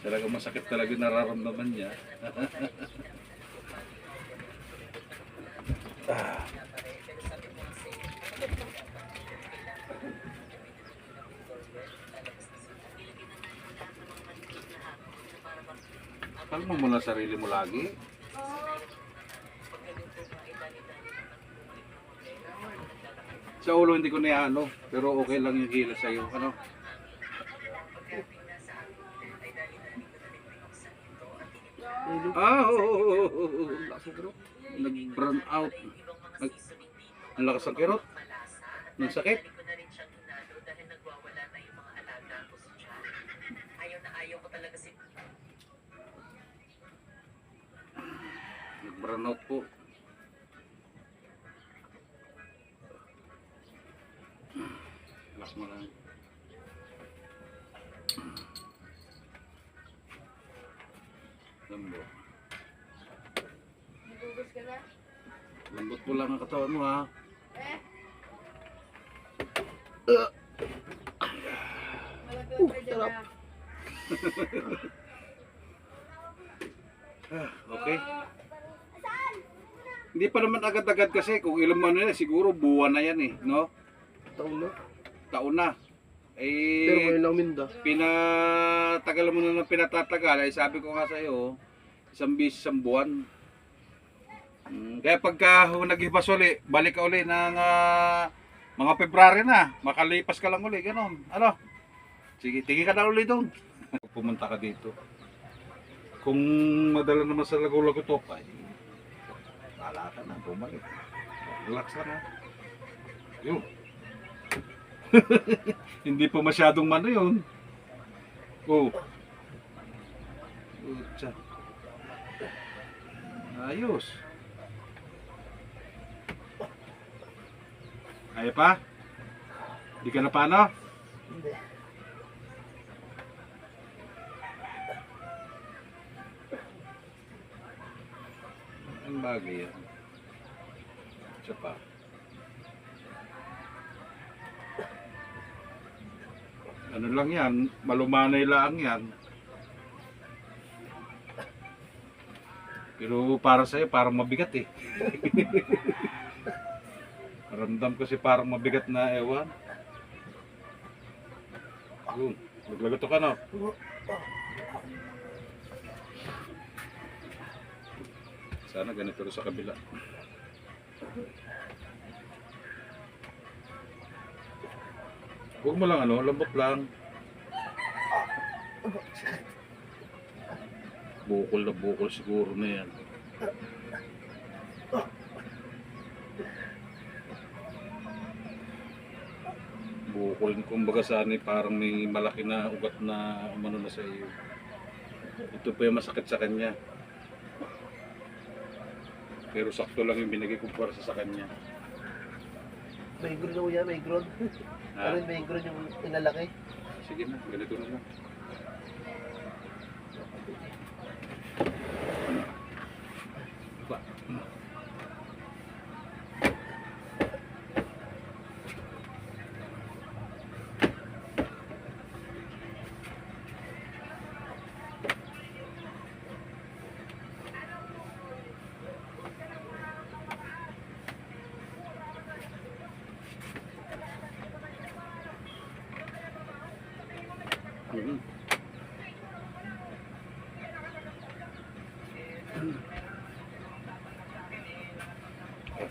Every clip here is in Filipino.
Talaga masakit talaga yung nararamdaman niya. Kalma mo lang sarili mo lagi. Sa ulo hindi ko na ano, pero okay lang yung hila sa'yo. Ano? Oo. Nag-burn out. Ang lakas ng kirot. Ang sakit. Nag-burn out po. Relax mo lang. Lambot. Nagugus ka na? Lambot po lang ang katawan mo ha. Malapit ka dyan na. Okay. Hindi pa naman agad-agad kasi kung ilang man na siguro buwan na yan eh, no? Taon na. Taon na. Pero Eh, ngayon lang minda. pinatagal mo na ng pinatatagal, ay sabi ko nga sa iyo, isang bis, isang buwan. Kaya pagka nag-ibas uli, balik ka uli ng mga February na, makalipas ka lang uli, gano'n. Ano? Sige, tingin ka na uli doon. Pumunta ka dito. Kung madala naman sa Lagu-Lagu to, ay wala ka na, bumalik. Relax lang ha. Yun. Hindi pa masyadong mano yun. Oh. Utsa. Ayos. Ayaw pa? Hindi ka na paano? Hindi. Ang bagay yan. Isa pa. Ano lang yan, malumanay lang yan. Pero para sa'yo, parang mabigat eh. Ramdam ko si parang mabigat na ewan. Yun, maglagato ka na. Sana ganito rin sa kabila. Huwag mo lang ano, lambot lang. Bukol na bukol siguro na yan. Bukol, kumbaga sana parang may malaki na ugat na umano na sa iyo. Ito pa yung masakit sa kanya. Pero sakto lang yung binigay kong puwersa sa kanya. May gron na yan, may gron. Ha? Ano may gron yung inalaki? Sige na, ganito na lang. Ba.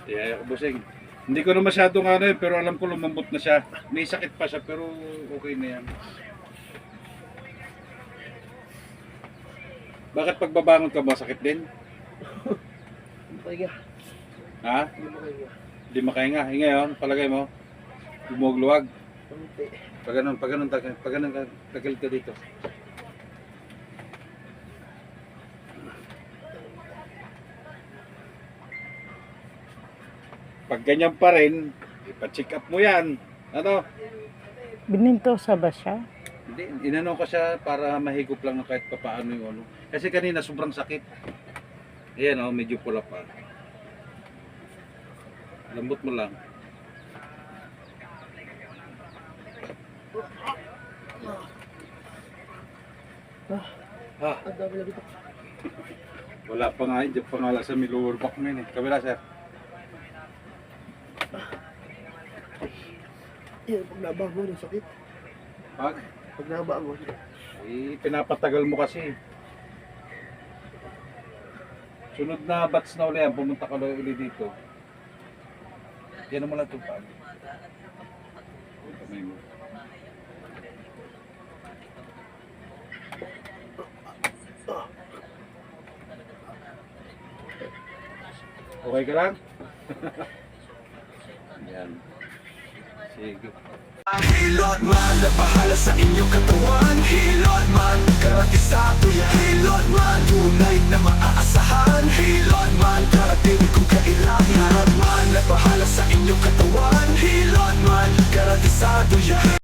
Kaya ako busing. Hindi ko na masyadong ano eh, pero alam ko lumambot na siya. May sakit pa siya pero okay na yan. Bakit pagbabangon ka masakit din? Pahinga. Ha? Hindi mo pahinga. Hindi makahinga. Hinga yun, palagay mo. Lumog-luwag. Kunti. Pag ganun, tagal ka dito. Pag ganyan pa rin, ipa-check up mo yan. Ano? Binintosa ba siya? Hindi, inano ko siya para mahigop lang kahit papaano yung ano. Kasi kanina sobrang sakit. Ayan oh, medyo pula pa. Lambot mo lang. Ah, Ang dami lang ito. wala pa nga yun. Diyan pa nga lang sa may lower back mo yun eh. Kabila sir. Yan, pag nabangon, ang sakit. Pag? Pag nabangon. Pinapatagal mo kasi. Sunod na batch na uli yan, pumunta ka uli dito. Yan mo lang ito pa. Kamay mo. Okay ka lang? Yan. Sige. Hilot man, nabahala sa inyong katawan. Hilot man, karatisado yan. Hilot man, tunay na maaasahan. Hilot man, karating kung kailangan. Hilot man, nabahala sa inyong katawan. Hilot man, karatisado yan.